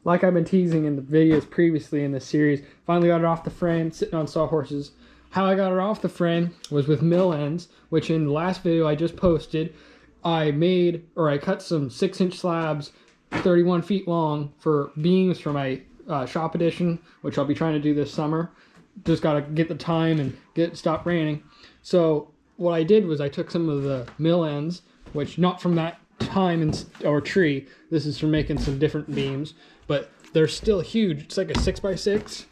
like I've been teasing in the videos previously in this series, finally got it off the frame, sitting on sawhorses. How I got it off the frame was with mill ends, which in the last video I just posted, I cut some 6-inch slabs 31 feet long for beams for my shop edition, which I'll be trying to do this summer. Just got to get the time and get it stopped raining. So what I did was I took some of the mill ends, which not from that time or tree, this is for making some different beams, but they're still huge. It's like a 6x6,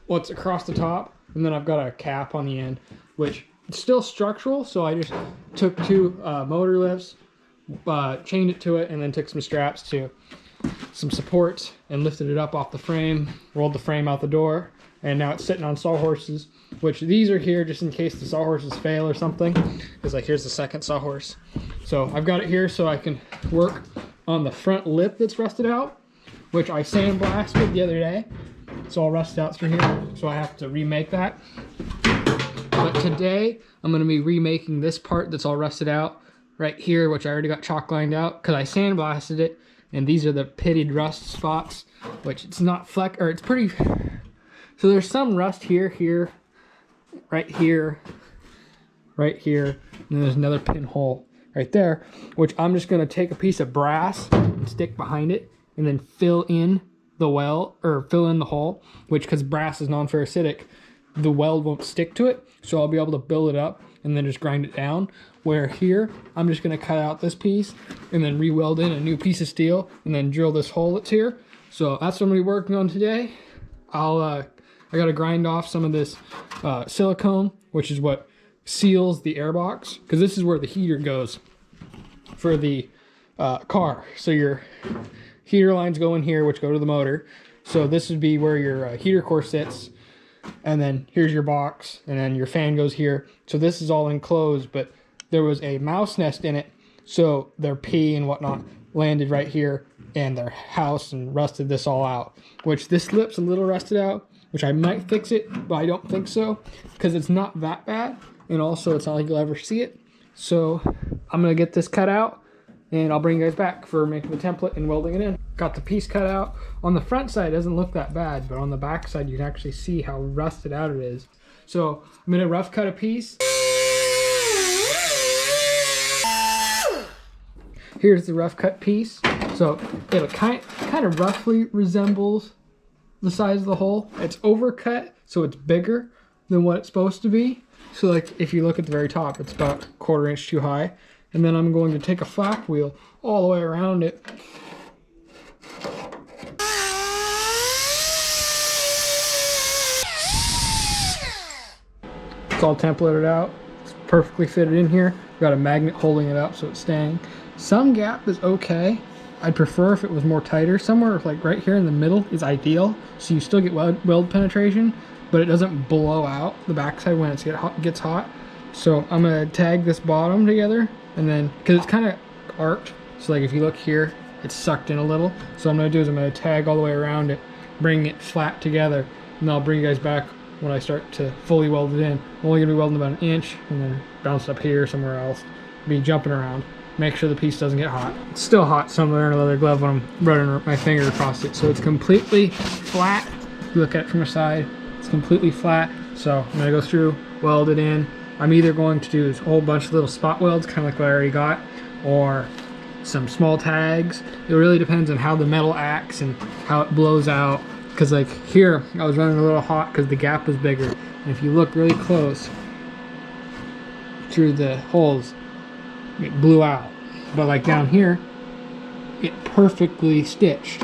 what's across the top, and then I've got a cap on the end, which it's still structural. So I just took 2 motor lifts, chained it to it, and then took some straps to some supports and lifted it up off the frame, rolled the frame out the door, and now it's sitting on sawhorses, which these are here just in case the sawhorses fail or something, because like here's the second sawhorse. So I've got it here so I can work on the front lip that's rusted out, which I sandblasted the other day. It's all rusted out through here, so I have to remake that. But today I'm going to be remaking this part that's all rusted out right here, which I already got chalk lined out because I sandblasted it, and these are the pitted rust spots, which it's not it's pretty. So there's some rust here, right here, and then there's another pinhole right there, which I'm just going to take a piece of brass and stick behind it and then fill in the hole, which, because brass is non-ferricitic, the weld won't stick to it, so I'll be able to build it up and then just grind it down. Where here, I'm just going to cut out this piece and then re-weld in a new piece of steel and then drill this hole that's here. So that's what I'm going to be working on today. I got to grind off some of this silicone, which is what seals the airbox, because this is where the heater goes for the car. So your heater lines go in here, which go to the motor. So this would be where your heater core sits, and then here's your box, and then your fan goes here. So this is all enclosed, but there was a mouse nest in it, so their pee and whatnot landed right here in their house and rusted this all out, which this lip's a little rusted out, which I might fix it, but I don't think so, because it's not that bad, and also it's not like you'll ever see it. So I'm going to get this cut out, and I'll bring you guys back for making the template and welding it in. Got the piece cut out. On the front side, it doesn't look that bad, but on the back side, you can actually see how rusted out it is. So I'm going to rough cut a piece. Here's the rough cut piece. So it kind of roughly resembles the size of the hole. It's overcut, so it's bigger than what it's supposed to be. So like if you look at the very top, it's about 1/4 inch too high. And then I'm going to take a flap wheel all the way around it. It's all templated out. It's perfectly fitted in here. Got a magnet holding it up so it's staying. Some gap is okay. I'd prefer if it was more tighter. Somewhere like right here in the middle is ideal, so you still get weld penetration, but it doesn't blow out the backside when it gets hot. So I'm gonna tag this bottom together, and then because it's kind of arced, so like if you look here, it's sucked in a little. So what I'm gonna do is I'm gonna tag all the way around it, bring it flat together, and I'll bring you guys back when I start to fully weld it in. I'm only gonna be welding about 1 inch, and then bounce up here somewhere else, be jumping around. Make sure the piece doesn't get hot. It's still hot, so I'm wearing a leather glove when I'm running my finger across it. So it's completely flat. If you look at it from the side, it's completely flat. So I'm gonna go through, weld it in. I'm either going to do a whole bunch of little spot welds, kind of like what I already got, or some small tags. It really depends on how the metal acts and how it blows out. Because like here, I was running a little hot because the gap was bigger. And if you look really close through the holes, it blew out. But like down here, it perfectly stitched.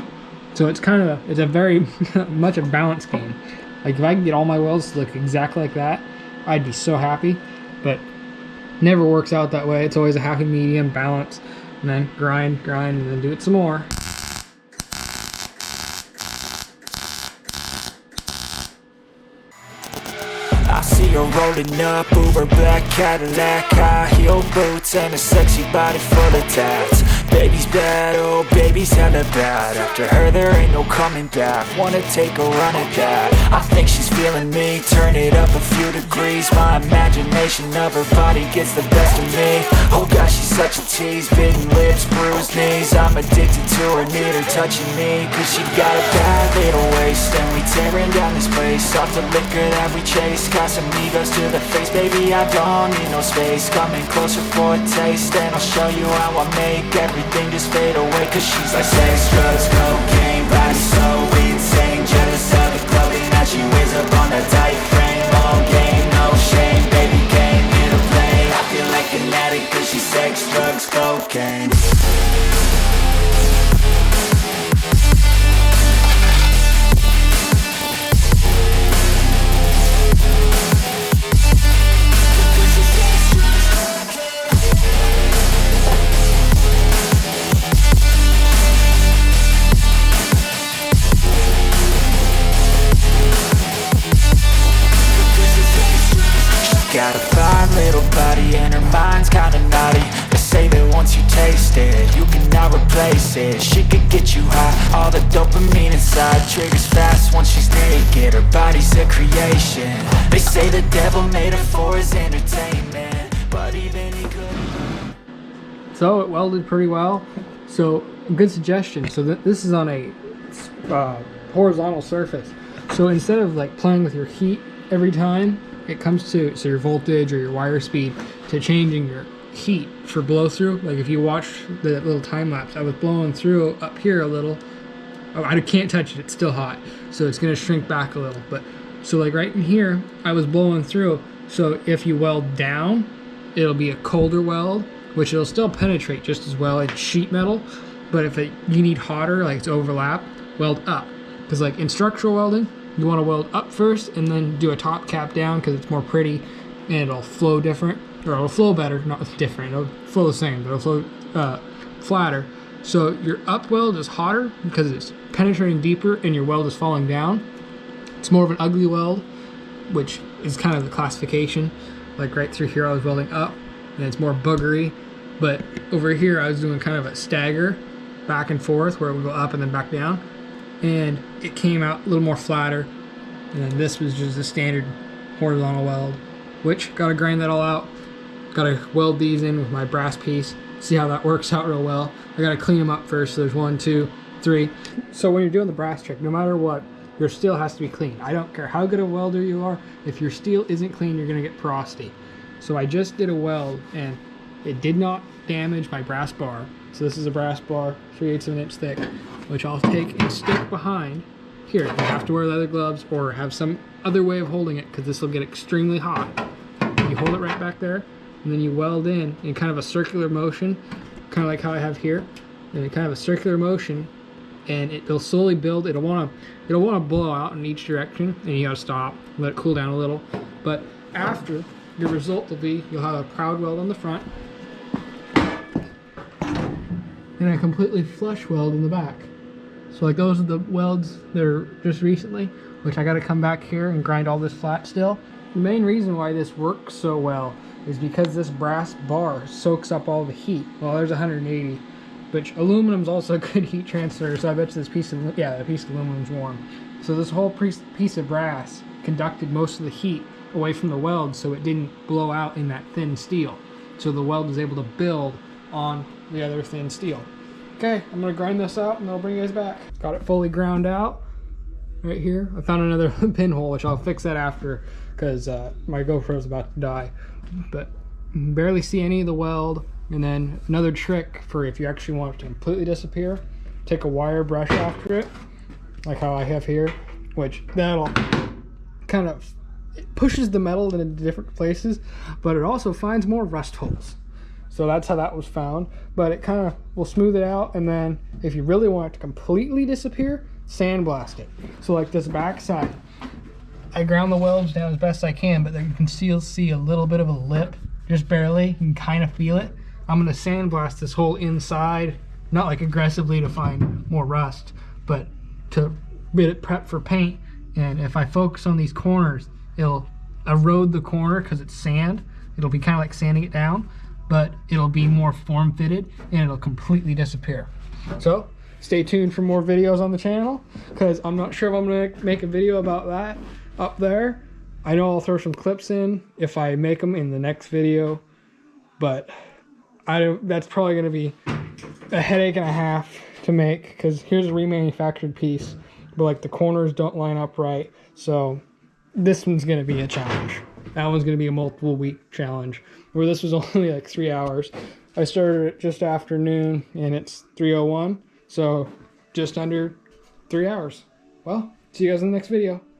So it's a very much a balance game. Like if I can get all my welds to look exactly like that, I'd be so happy. But never works out that way. It's always a happy medium balance, and then grind, and then do it some more. I see her rolling up, Uber black Cadillac, high heel boots and a sexy body full of tats. Baby's bad, oh baby's hella bad. After her there ain't no coming back. Wanna take a run at that. think she's feeling me. Turn it up a few degrees. My imagination of her body gets the best of me. Oh gosh, she's such a tease. Bitten lips, bruised knees. I'm addicted to her, need her touching me. Cause she got a bad little waist, and we tearing down this place. Off the liquor that we chase. Got some egos to the face, baby, I don't need no space. Coming closer for a taste, and I'll show you how I make everything just fade away. Cause she's like sex, drugs, cocaine, body so insane. Jealous of the clothing that she wears up on that tight frame. All game, no shame, baby came here to play. I feel like an addict cause she's sex, drugs, cocaine. Got a fine little body and her mind's kinda naughty. They say that once you taste it, you cannot replace it. She could get you high, all the dopamine inside triggers fast once she's naked. Her body's a creation. They say the devil made her for his entertainment, but even he could. So it welded pretty well. So good suggestion. So this is on a horizontal surface. So instead of like playing with your heat every time it comes to your voltage or your wire speed, to changing your heat for blow through, like if you watch the little time lapse, I was blowing through up here a little. Oh, I can't touch it, it's still hot, so it's gonna shrink back a little. But so like right in here I was blowing through, so if you weld down it'll be a colder weld, which it'll still penetrate just as well as sheet metal. But if you need hotter, like it's overlap, weld up. Because like in structural welding, you want to weld up first and then do a top cap down because it's more pretty and it'll flow different, or it'll flow better, not different, it'll flow the same, but it'll flow flatter. So your up weld is hotter because it's penetrating deeper and your weld is falling down. It's more of an ugly weld, which is kind of the classification. Like right through here I was welding up and it's more boogery, but over here I was doing kind of a stagger back and forth where it would go up and then back down, and it came out a little more flatter. And then this was just a standard horizontal weld, which gotta grind that all out. Gotta weld these in with my brass piece, see how that works out real well. I gotta clean them up first. So there's 1, 2, 3. So when you're doing the brass trick, no matter what, your steel has to be clean. I don't care how good a welder you are, if your steel isn't clean, you're gonna get porosity. So I just did a weld and it did not damage my brass bar. So this is a brass bar, 3/8 of an inch thick, which I'll take and stick behind here. You have to wear leather gloves or have some other way of holding it because this will get extremely hot. You hold it right back there and then you weld in kind of a circular motion, kind of like how I have here, and kind of a circular motion, and it'll slowly build. It'll want to blow out in each direction, and you gotta stop, let it cool down a little. But after, your result will be you'll have a proud weld on the front and a completely flush weld in the back. So like those are the welds that are just recently, which I got to come back here and grind all this flat still. The main reason why this works so well is because this brass bar soaks up all the heat. Well, there's 180, which aluminum's also a good heat transfer, so I bet you this piece of, yeah, the piece of aluminum's warm. So this whole piece of brass conducted most of the heat away from the weld, so it didn't blow out in that thin steel. So the weld was able to build on the other thin steel. Okay, I'm gonna grind this out and I'll bring you guys back. Got it fully ground out right here. I found another pinhole, which I'll fix that after because my GoPro's about to die. But you can barely see any of the weld. And then another trick for if you actually want it to completely disappear, take a wire brush after it, like how I have here, which that'll kind of, it pushes the metal into different places, but it also finds more rust holes. So that's how that was found, but it kind of will smooth it out. And then if you really want it to completely disappear, sandblast it. So like this back side, I ground the welds down as best I can, but then you can still see a little bit of a lip, just barely. You can kind of feel it. I'm gonna sandblast this whole inside, not like aggressively to find more rust, but to get it prepped for paint. And if I focus on these corners, it'll erode the corner because it's sand. It'll be kind of like sanding it down, but it'll be more form fitted and it'll completely disappear. So stay tuned for more videos on the channel because I'm not sure if I'm gonna make a video about that. up there. I know I'll throw some clips in if I make them in the next video, but that's probably going to be a headache and a half to make, because here's a remanufactured piece, but like the corners don't line up right. So this one's going to be a challenge. That one's going to be a multiple week challenge, where this was only like 3 hours. I started at just after noon and it's 3:01, so just under 3 hours. Well, see you guys in the next video.